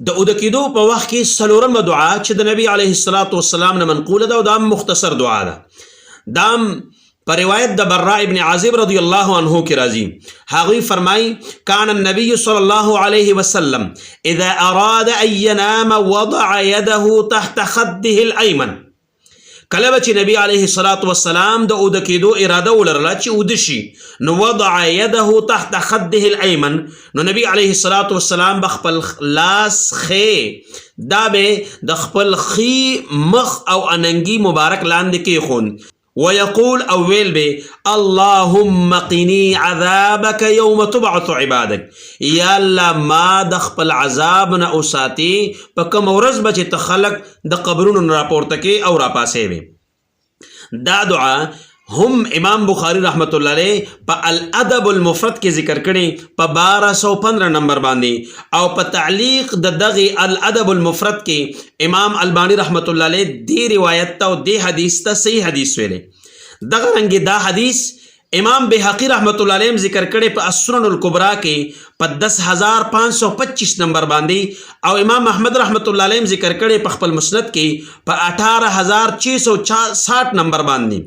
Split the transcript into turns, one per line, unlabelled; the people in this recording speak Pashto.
د اود کېدو په وخت کې څلورمه دعا چې د نبی علیه الصلاة والسلام نه منقوله ده او دا مختصر دعا ده. دام پر روایت د براء ابن عازب رضی الله عنه کې راځي. هغوی فرمای کان النبی صلی الله علیه وسلم اذا اراد ان ينام وضع يده تحت خده الایمن. کله به چې نبی علیه الصلاة والسلام د اوده کېدو اراده ولرله چې اوده شي نو وضع یده تحت خده الایمن، نو نبی علیه الصلاة والسلام به خپل لاس خې دا به د خپل خې مخ او اننګي مبارک لاندې کېښود ويقول او ویل به اللهم قني عذابك يوم تبعث عبادك، یا الله ما د خپل عذاب نه اوساتي په کوم ورځ به چې ته خلق د قبرونو نه راپورته کې او راپاسې وي. دا دعا هم امام بخاری رحمت الله علیه په الادب المفرد کې ذکر کړي په 1215 نمبر باندې، او په تعلیق د دغه الادب المفرد کې امام البانی رحمت الله علیه دی روایت ته او دی حدیث ته صحیح حدیث ویلې. دغه رنګ دا حدیث امام بهقی رحمت الله علیه ذکر کړي په السنن الکبرى کې په 10525 نمبر باندې، او امام احمد رحمت الله علیه ذکر کړي په خپل مسند کې په 18660 نمبر باندې.